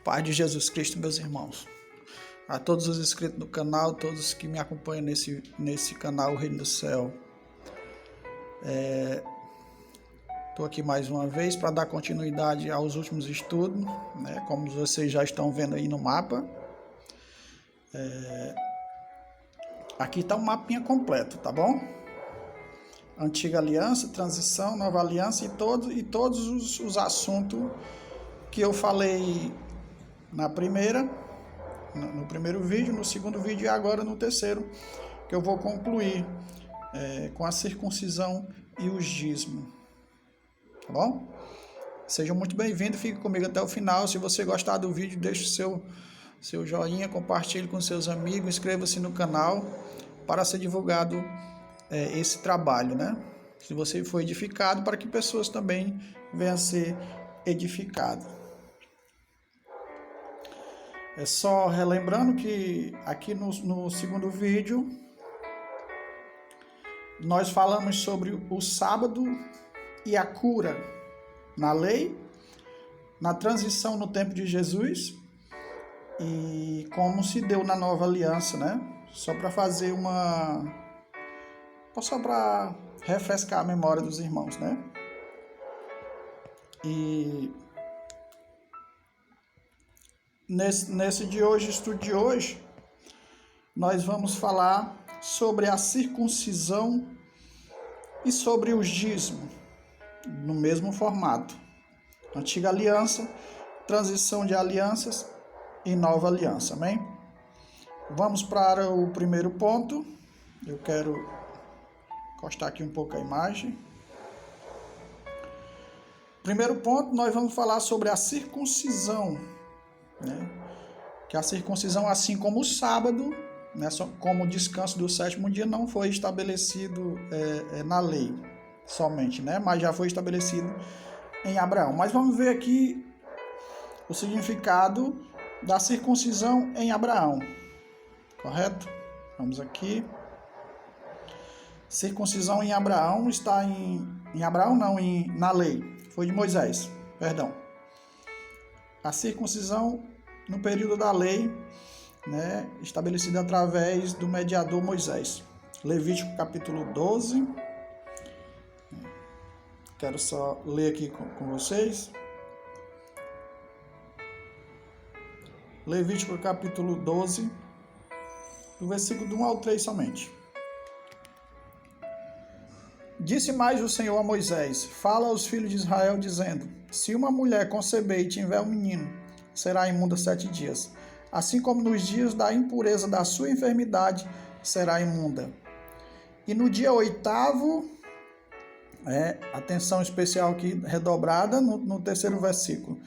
Paz de Jesus Cristo, meus irmãos. A todos os inscritos do canal, todos que me acompanham nesse canal, o Reino do Céu. Estou aqui mais uma vez para dar continuidade aos últimos estudos, né? Como vocês já estão vendo aí no mapa. Aqui está um mapinha completo, tá bom? Antiga aliança, transição, nova aliança e todos os assuntos que eu falei no primeiro vídeo, no segundo vídeo e agora no terceiro, que eu vou concluir com a circuncisão e o dízimo. Tá bom? Sejam muito bem-vindos, fique comigo até o final. Se você gostar do vídeo, deixe o seu joinha, compartilhe com seus amigos, inscreva-se no canal para ser divulgado esse trabalho, né? Se você foi edificado, para que pessoas também venham a ser edificadas. É só relembrando que aqui no segundo vídeo nós falamos sobre o sábado e a cura na lei, na transição no tempo de Jesus e como se deu na nova aliança, né? Só para refrescar a memória dos irmãos, né? E nesse estudo de hoje, nós vamos falar sobre a circuncisão e sobre os dízimos, no mesmo formato. Antiga aliança, transição de alianças e nova aliança, amém? Vamos para o primeiro ponto. Eu quero encostar aqui um pouco a imagem. Primeiro ponto, nós vamos falar sobre a circuncisão, né? Que a circuncisão, assim como o sábado, né, como o descanso do sétimo dia, não foi estabelecido na lei somente, né? Mas já foi estabelecido em Abraão. Mas vamos ver aqui o significado da circuncisão em Abraão. Correto? Vamos aqui. Circuncisão em Abraão está na lei. Foi de Moisés, perdão. A circuncisão no período da lei, né, estabelecida através do mediador Moisés. Levítico capítulo 12. Quero só ler aqui com vocês. Levítico capítulo 12, do versículo do 1 ao 3 somente. Disse mais o Senhor a Moisés: fala aos filhos de Israel, dizendo: se uma mulher conceber e tiver um menino, será imunda 7 dias. Assim como nos dias da impureza da sua enfermidade, será imunda. E no dia 8º, atenção especial aqui, redobrada no terceiro versículo.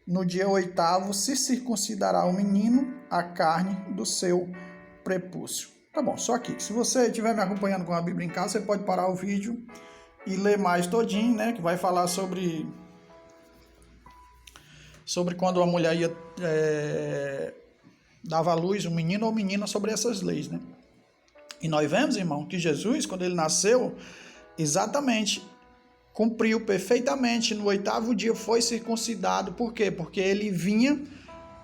No dia 8º, se circuncidará o menino a carne do seu prepúcio. Tá bom, só aqui. Se você estiver me acompanhando com a Bíblia em casa, você pode parar o vídeo e ler mais todinho, né? Que vai falar sobre quando a mulher dava à luz, um menino ou menina, sobre essas leis, né? E nós vemos, irmão, que Jesus, quando ele nasceu, exatamente cumpriu perfeitamente. No 8º dia foi circuncidado. Por quê? Porque ele vinha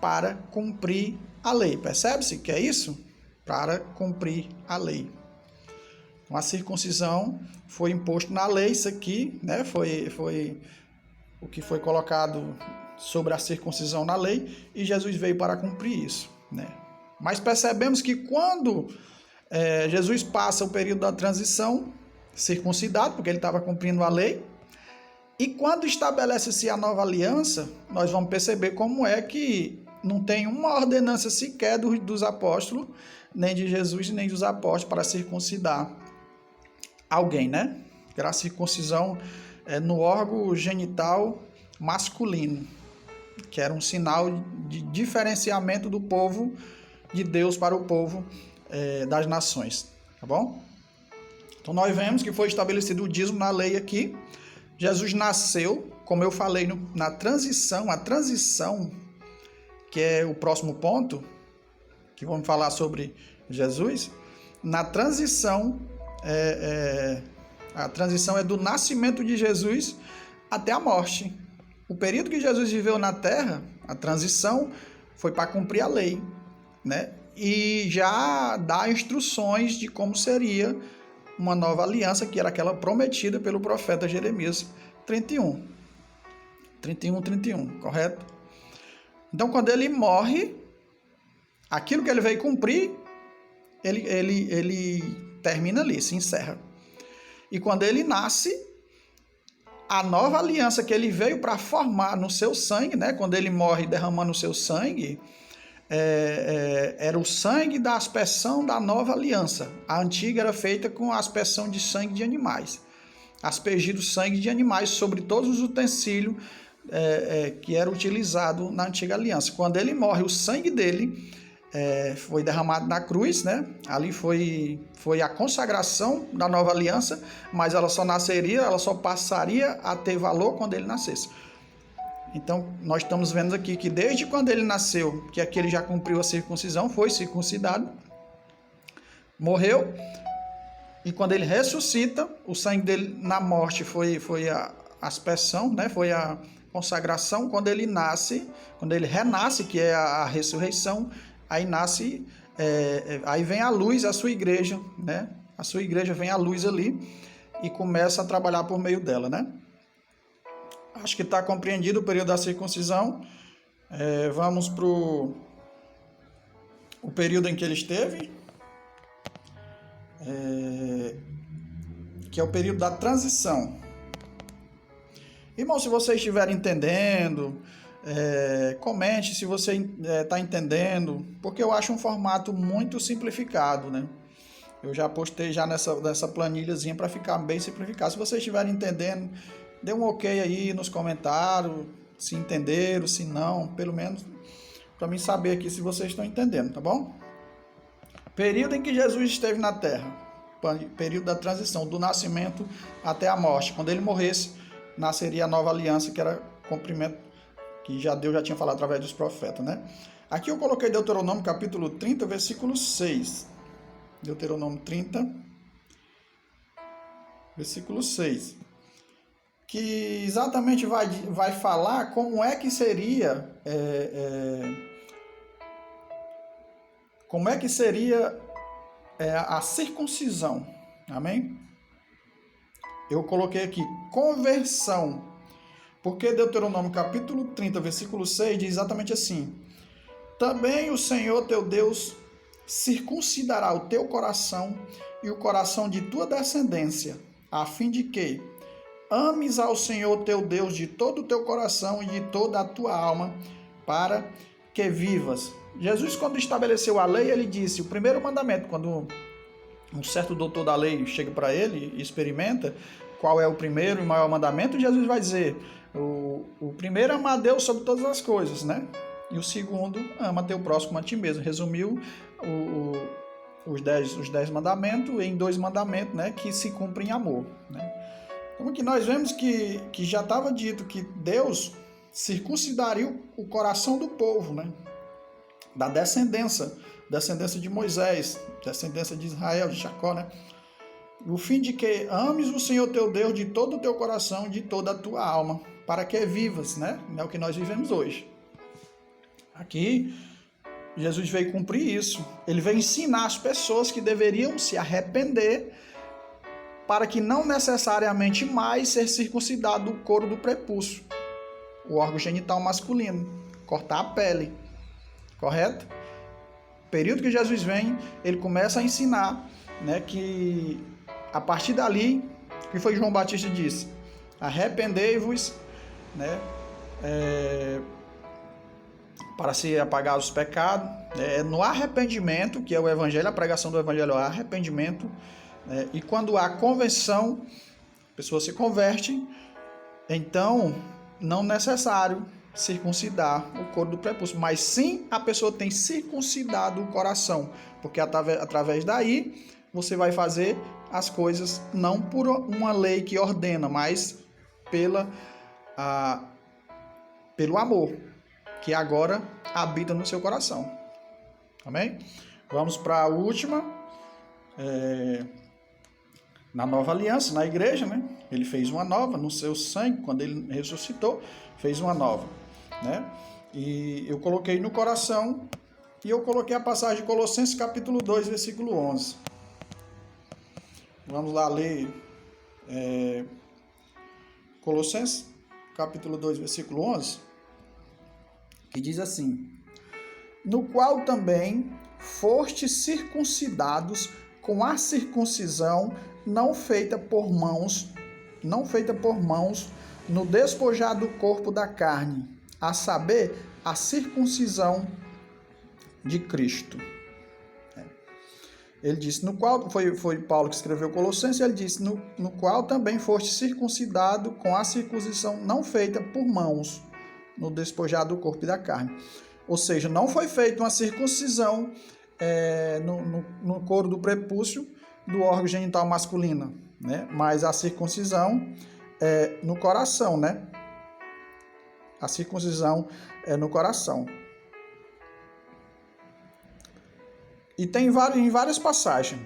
para cumprir a lei. Percebe-se que é isso? Para cumprir a lei. Então, a circuncisão foi imposto na lei. Isso aqui, né, foi o que foi colocado sobre a circuncisão na lei, e Jesus veio para cumprir isso, né? Mas percebemos que quando Jesus passa o período da transição, circuncidado, porque ele estava cumprindo a lei, e quando estabelece-se a nova aliança, nós vamos perceber como é que não tem uma ordenança sequer dos apóstolos, nem de Jesus, nem dos apóstolos, para circuncidar alguém, né? Era a circuncisão no órgão genital masculino, que era um sinal de diferenciamento do povo de Deus para o povo das nações, tá bom? Então nós vemos que foi estabelecido o dízimo na lei aqui. Jesus nasceu, como eu falei, na transição, a transição, que é o próximo ponto, que vamos falar sobre Jesus. Na transição, a transição é do nascimento de Jesus até a morte, o período que Jesus viveu na terra, a transição, foi para cumprir a lei, né? E já dar instruções de como seria uma nova aliança, que era aquela prometida pelo profeta Jeremias 31, 31, correto? Então, quando ele morre, aquilo que ele veio cumprir, ele termina ali, se encerra. E quando ele nasce, a nova aliança que ele veio para formar no seu sangue, né? Quando ele morre derramando o seu sangue, era o sangue da aspersão da nova aliança. A antiga era feita com a aspersão de sangue de animais. Aspergido sangue de animais sobre todos os utensílios que era utilizado na antiga aliança. Quando ele morre, o sangue dele foi derramado na cruz, né? Ali foi a consagração da nova aliança, mas ela só passaria a ter valor quando ele nascesse. Então, nós estamos vendo aqui que desde quando ele nasceu, que aqui ele já cumpriu a circuncisão, foi circuncidado, morreu, e quando ele ressuscita, o sangue dele na morte foi a aspersão, né? Foi a consagração. Quando ele renasce, que é a ressurreição, aí nasce, aí vem a luz, a sua igreja, né? A sua igreja vem a luz ali e começa a trabalhar por meio dela, né? Acho que está compreendido o período da circuncisão. Vamos para o período em que ele esteve, que é o período da transição. Irmão, se você estiver entendendo, comente se você está entendendo, porque eu acho um formato muito simplificado, né? Eu já postei já nessa planilhazinha para ficar bem simplificado. Se vocês estiverem entendendo, dê um ok aí nos comentários, se entenderam, se não, pelo menos para mim saber aqui se vocês estão entendendo, tá bom? Período em que Jesus esteve na terra, período da transição, do nascimento até a morte. Quando ele morresse, nasceria a nova aliança, que era cumprimento, que Deus já tinha falado através dos profetas, né? Aqui eu coloquei Deuteronômio capítulo 30, versículo 6. Deuteronômio 30, versículo 6. Que exatamente vai falar como é que seria a circuncisão. Amém? Eu coloquei aqui conversão, porque Deuteronômio capítulo 30, versículo 6 diz exatamente assim: também o Senhor teu Deus circuncidará o teu coração e o coração de tua descendência, a fim de que ames ao Senhor teu Deus de todo o teu coração e de toda a tua alma, para que vivas. Jesus, quando estabeleceu a lei, ele disse, o primeiro mandamento, quando um certo doutor da lei chega para ele e experimenta qual é o primeiro e maior mandamento, Jesus vai dizer, o primeiro é amar a Deus sobre todas as coisas, né? E o segundo, ama teu próximo a ti mesmo. Resumiu os 10 mandamentos em 2 mandamentos, né? Que se cumprem em amor, né? Como que nós vemos que já estava dito que Deus circuncidaria o coração do povo, né? Da descendência de Moisés, descendência de Israel, de Jacó, né? O fim de que ames o Senhor teu Deus de todo o teu coração e de toda a tua alma, para que vivas, né? É o que nós vivemos hoje. Aqui, Jesus veio cumprir isso. Ele veio ensinar as pessoas que deveriam se arrepender para que não necessariamente mais ser circuncidado o couro do prepúcio, o órgão genital masculino, cortar a pele, correto? No período que Jesus vem, ele começa a ensinar, né, que a partir dali, que foi João Batista disse, arrependei-vos, né, para se apagar os pecados, no arrependimento, que é o evangelho, a pregação do evangelho é o arrependimento, e quando há conversão, a pessoa se converte, então não é necessário circuncidar o couro do prepúcio, mas sim a pessoa tem circuncidado o coração, porque através daí você vai fazer as coisas não por uma lei que ordena, mas pelo amor, que agora habita no seu coração. Amém? Vamos para a última, na nova aliança, na igreja, né? Ele fez uma nova no seu sangue, quando ele ressuscitou, fez uma nova, né? E eu coloquei no coração, e eu coloquei a passagem de Colossenses capítulo 2, versículo 11. Vamos lá ler Colossenses capítulo 2, versículo 11, que diz assim: no qual também fostes circuncidados com a circuncisão não feita por mãos, no despojar do corpo da carne, a saber, a circuncisão de Cristo. Ele disse, no qual, foi Paulo que escreveu Colossenses, ele disse, no qual também foste circuncidado com a circuncisão não feita por mãos, no despojar do corpo e da carne. Ou seja, não foi feita uma circuncisão no couro do prepúcio do órgão genital masculino, né? Mas a circuncisão é no coração, né? A circuncisão é no coração. E tem em várias passagens.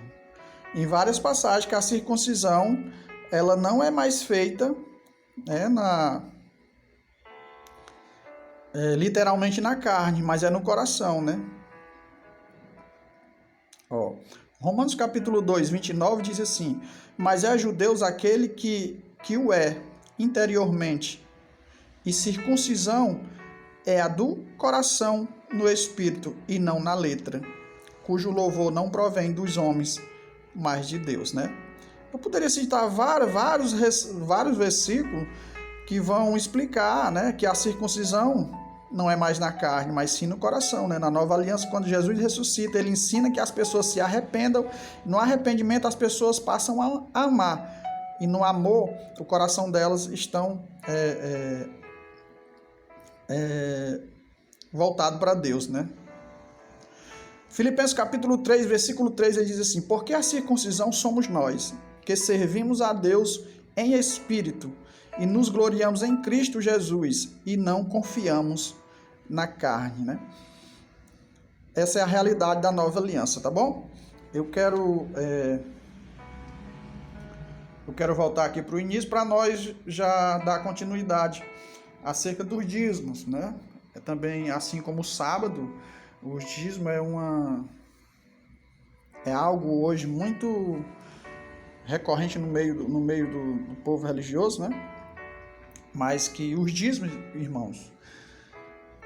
Em várias passagens que a circuncisão ela não é mais feita, né, literalmente na carne, mas é no coração, né? Ó, Romanos capítulo 2, 29 diz assim: mas é a judeus aquele que o é interiormente, e circuncisão é a do coração no espírito e não na letra, cujo louvor não provém dos homens, mas de Deus, né? Eu poderia citar vários versículos que vão explicar, né, que a circuncisão não é mais na carne, mas sim no coração, né? Na nova aliança, quando Jesus ressuscita, ele ensina que as pessoas se arrependam. No arrependimento, as pessoas passam a amar. E no amor, o coração delas estão voltado para Deus, né? Filipenses capítulo 3, versículo 3, ele diz assim: porque a circuncisão somos nós, que servimos a Deus em espírito, e nos gloriamos em Cristo Jesus, e não confiamos na carne, né? Essa é a realidade da nova aliança, tá bom? Eu quero voltar aqui para o início, para nós já dar continuidade acerca dos dízimos, né? Também, assim como o sábado, o dízimo é algo hoje muito recorrente no meio do povo religioso, né? Mas que os dízimos, irmãos,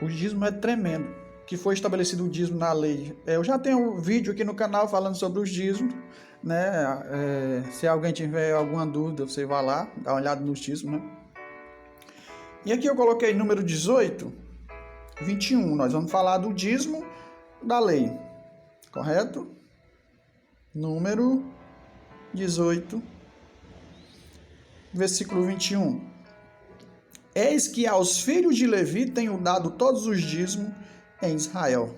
o dízimo é tremendo, que foi estabelecido o dízimo na lei. Eu já tenho um vídeo aqui no canal falando sobre os dízimos, né? Se alguém tiver alguma dúvida, você vai lá, dá uma olhada nos dízimos, né? E aqui eu coloquei número 18, 21. Nós vamos falar do dízimo da lei, correto? Número 18, versículo 21. Eis que aos filhos de Levi tenho dado todos os dízimos em Israel,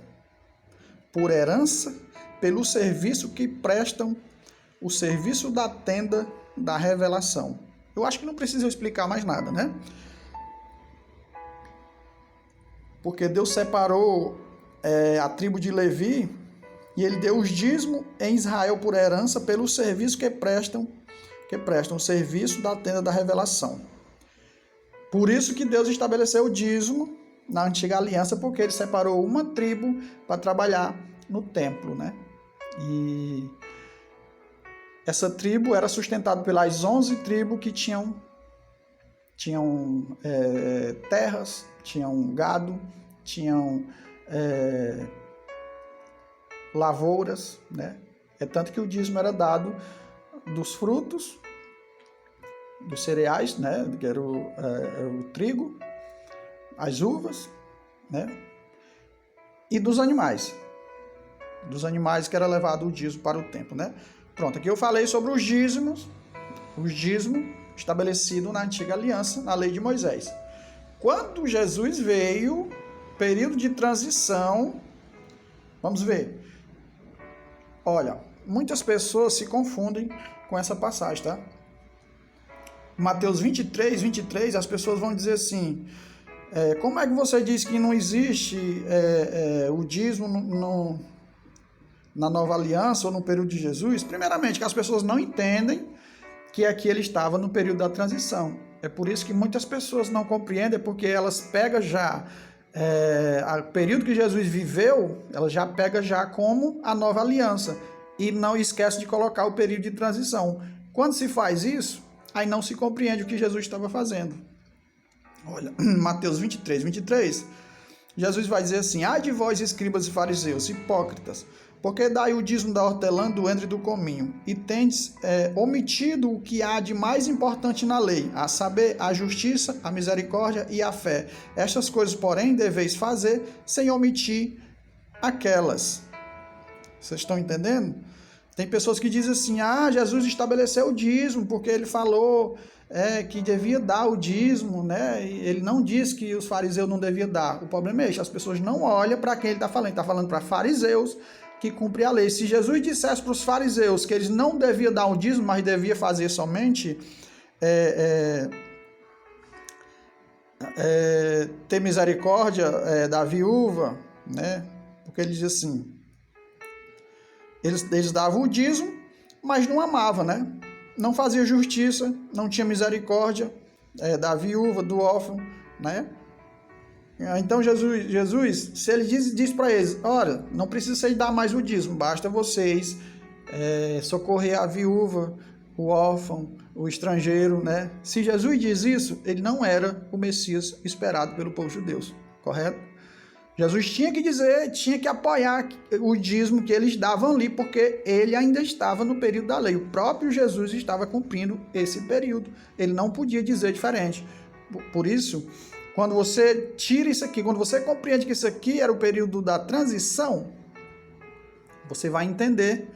por herança, pelo serviço que prestam, o serviço da tenda da revelação. Eu acho que não precisa eu explicar mais nada, né? Porque Deus separou a tribo de Levi e ele deu os dízimos em Israel por herança pelo serviço que prestam o serviço da tenda da revelação. Por isso que Deus estabeleceu o dízimo na antiga aliança, porque ele separou uma tribo para trabalhar no templo, né? E essa tribo era sustentada pelas 11 tribos que tinham terras, tinham gado, tinham lavouras, né? É tanto que o dízimo era dado dos frutos, dos cereais, né? Que era o trigo, as uvas, né? E dos animais que era levado o dízimo para o templo, né? Pronto, aqui eu falei sobre os dízimos estabelecido na antiga aliança, na lei de Moisés. Quando Jesus veio, período de transição, vamos ver. Olha, muitas pessoas se confundem com essa passagem, tá? Mateus 23, as pessoas vão dizer assim: como é que você diz que não existe o dízimo na nova aliança ou no período de Jesus? Primeiramente, que as pessoas não entendem que aqui ele estava no período da transição. É por isso que muitas pessoas não compreendem, porque elas pegam já o período que Jesus viveu, ela já pega já como a nova aliança e não esquece de colocar o período de transição. Quando se faz isso, aí não se compreende o que Jesus estava fazendo. Olha, Mateus 23, Jesus vai dizer assim: ai de vós, escribas e fariseus, hipócritas, porque dai o dízimo da hortelã, do endro e do cominho, e tendes omitido o que há de mais importante na lei, a saber, a justiça, a misericórdia e a fé. Estas coisas, porém, deveis fazer sem omitir aquelas. Vocês estão entendendo? Tem pessoas que dizem assim: Jesus estabeleceu o dízimo, porque ele falou que devia dar o dízimo, né? Ele não disse que os fariseus não deviam dar. O problema é esse, as pessoas não olham para quem ele está falando. Ele está falando para fariseus que cumprem a lei. Se Jesus dissesse para os fariseus que eles não deviam dar o dízimo, mas deviam fazer somente ter misericórdia da viúva, né? Porque ele diz assim: eles davam o dízimo, mas não amavam, né? Não fazia justiça, não tinha misericórdia da viúva, do órfão, né? Então Jesus, se ele diz para eles: olha, não precisa vocês dar mais o dízimo, basta vocês socorrer a viúva, o órfão, o estrangeiro, né? Se Jesus diz isso, ele não era o Messias esperado pelo povo judeu, correto? Jesus tinha que dizer, tinha que apoiar o dízimo que eles davam ali, porque ele ainda estava no período da lei. O próprio Jesus estava cumprindo esse período. Ele não podia dizer diferente. Por isso, quando você tira isso aqui, quando você compreende que isso aqui era o período da transição, você vai entender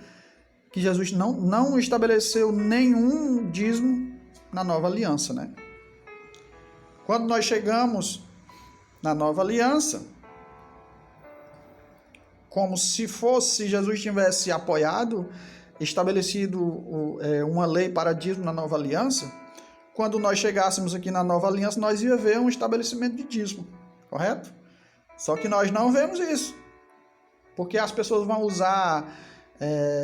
que Jesus não estabeleceu nenhum dízimo na nova aliança, né? Quando nós chegamos na nova aliança, como se Jesus tivesse apoiado, estabelecido uma lei para dízimo na nova aliança, quando nós chegássemos aqui na nova aliança, nós ia ver um estabelecimento de dízimo, correto? Só que nós não vemos isso, porque as pessoas vão usar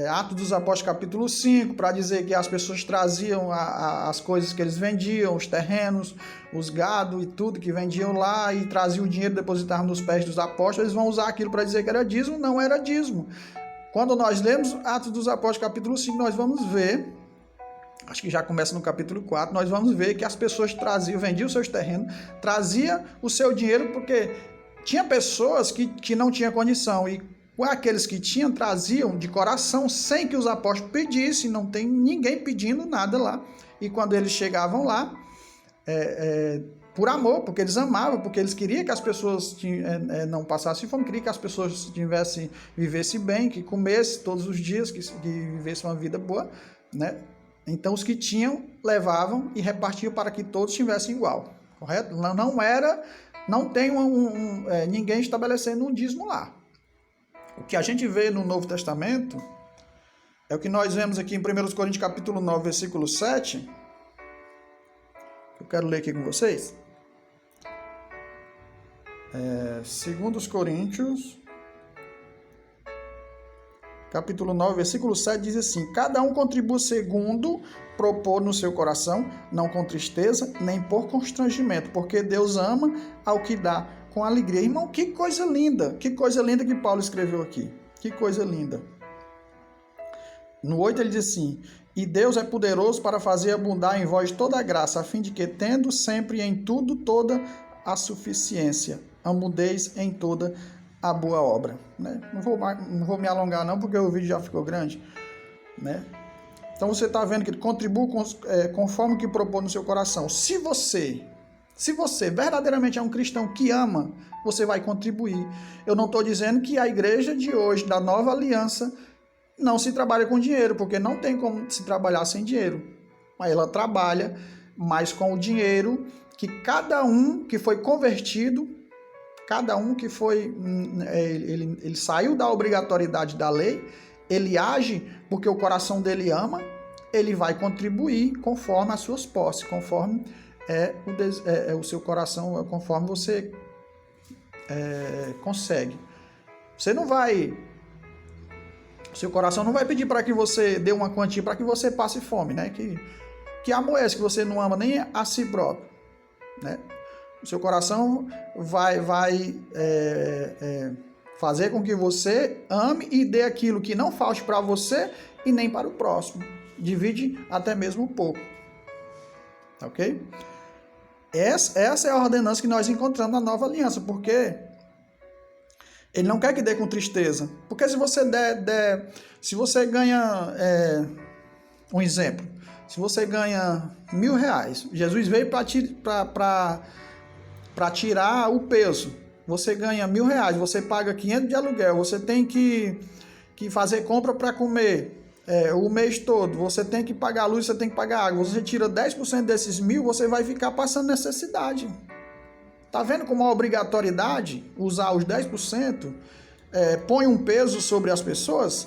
Atos dos Apóstolos capítulo 5 para dizer que as pessoas traziam as coisas que eles vendiam, os terrenos, os gado e tudo que vendiam lá, e traziam o dinheiro, depositavam nos pés dos apóstolos. Eles vão usar aquilo para dizer que era dízimo. Não era dízimo. Quando nós lemos Atos dos Apóstolos capítulo 5, nós vamos ver, acho que já começa no capítulo 4, nós vamos ver que as pessoas vendiam seus terrenos, traziam o seu dinheiro, porque tinha pessoas que não tinham condição, e aqueles que tinham, traziam de coração, sem que os apóstolos pedissem, não tem ninguém pedindo nada lá. E quando eles chegavam lá, por amor, porque eles amavam, porque eles queriam que as pessoas não passassem fome, queriam que as pessoas vivessem bem, que comessem todos os dias, que vivessem uma vida boa, né? Então os que tinham, levavam e repartiam para que todos tivessem igual, correto? Não tem ninguém estabelecendo um dízimo lá. O que a gente vê no Novo Testamento é o que nós vemos aqui em 1 Coríntios capítulo 9, versículo 7. Eu quero ler aqui com vocês. 2 Coríntios capítulo 9, versículo 7 diz assim: cada um contribui segundo propor no seu coração, não com tristeza, nem por constrangimento, porque Deus ama ao que dá com alegria. Irmão, que coisa linda que Paulo escreveu aqui. Que coisa linda. No 8 ele diz assim: e Deus é poderoso para fazer abundar em vós toda a graça, a fim de que, tendo sempre em tudo toda a suficiência, amudeis em toda a boa obra. Né? Não vou me alongar não, porque o vídeo já ficou grande. Né? Então você está vendo que ele contribui conforme o que propôs no seu coração. Se você verdadeiramente é um cristão que ama, você vai contribuir. Eu não estou dizendo que a igreja de hoje, da nova aliança, não se trabalha com dinheiro, porque não tem como se trabalhar sem dinheiro. Mas ela trabalha mais com o dinheiro que cada um que foi convertido, cada um que foi, ele saiu da obrigatoriedade da lei, ele age porque o coração dele ama, ele vai contribuir conforme as suas posses, conforme o seu coração, conforme você consegue. Seu coração não vai pedir para que você dê uma quantia para que você passe fome, né? Que Que amor é esse que você não ama nem a si próprio, né? O seu coração vai fazer com que você ame e dê aquilo que não falte para você e nem para o próximo. Divide até mesmo um pouco. Ok? Essa é a ordenança que nós encontramos na nova aliança, porque ele não quer que dê com tristeza. Porque se você se você ganha, um exemplo, se você ganha R$1.000, Jesus veio para tirar o peso. Você ganha R$1.000, você paga 500 de aluguel, você tem que fazer compra para comer o mês todo, você tem que pagar a luz, você tem que pagar a água, você tira 10% desses 1.000, você vai ficar passando necessidade. Tá vendo como a obrigatoriedade, usar os 10%, põe um peso sobre as pessoas?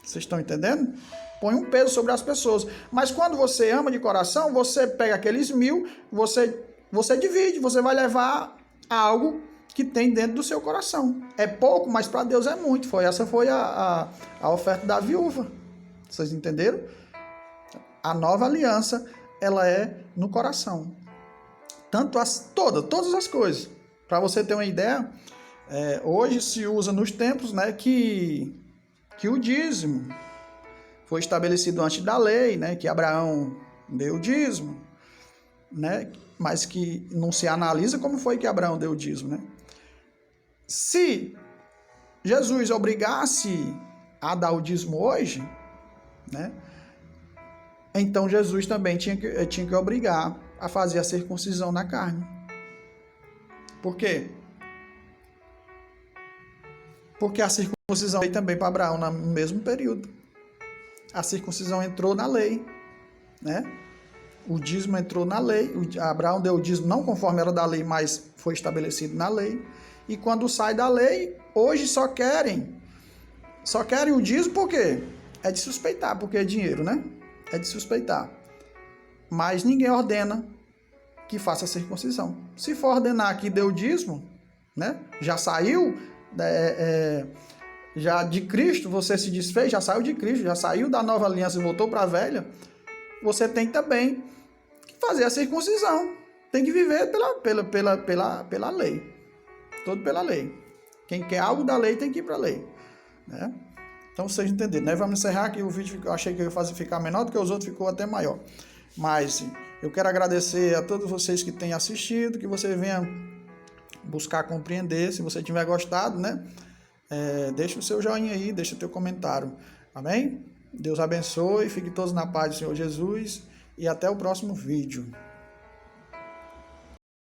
Vocês estão entendendo? Põe um peso sobre as pessoas. Mas quando você ama de coração, você pega aqueles 1.000, você divide, você vai levar algo que tem dentro do seu coração. É pouco, mas para Deus é muito. Essa foi a oferta da viúva. Vocês entenderam? A nova aliança, ela é no coração. Todas as coisas. Para você ter uma ideia, hoje se usa nos templos, né, que o dízimo foi estabelecido antes da lei, né, que Abraão deu o dízimo, né, mas que não se analisa como foi que Abraão deu o dízimo, né? Se Jesus obrigasse a dar o dízimo hoje, né, então Jesus também tinha que obrigar a fazer a circuncisão na carne. Por quê? Porque a circuncisão veio também para Abraão no mesmo período. A circuncisão entrou na lei, né? O dízimo entrou na lei. Abraão deu o dízimo não conforme era da lei, mas foi estabelecido na lei. E quando sai da lei, hoje só querem o dízimo por quê? É de suspeitar, porque é dinheiro, né? É de suspeitar. Mas ninguém ordena que faça a circuncisão. Se for ordenar que deu o dízimo, né? Já saiu já de Cristo, você se desfez, já saiu de Cristo, já saiu da nova aliança e voltou para a velha, você tem também que fazer a circuncisão. Tem que viver pela lei. Todo pela lei. Quem quer algo da lei tem que ir para a lei, né? Então vocês entenderam, né? Vamos encerrar aqui o vídeo. Eu achei que eu ia ficar menor do que os outros, ficou até maior. Mas eu quero agradecer a todos vocês que têm assistido, que você venha buscar compreender. Se você tiver gostado, né? Deixa o seu joinha aí, deixa o teu comentário. Amém? Deus abençoe, fiquem todos na paz do Senhor Jesus e até o próximo vídeo.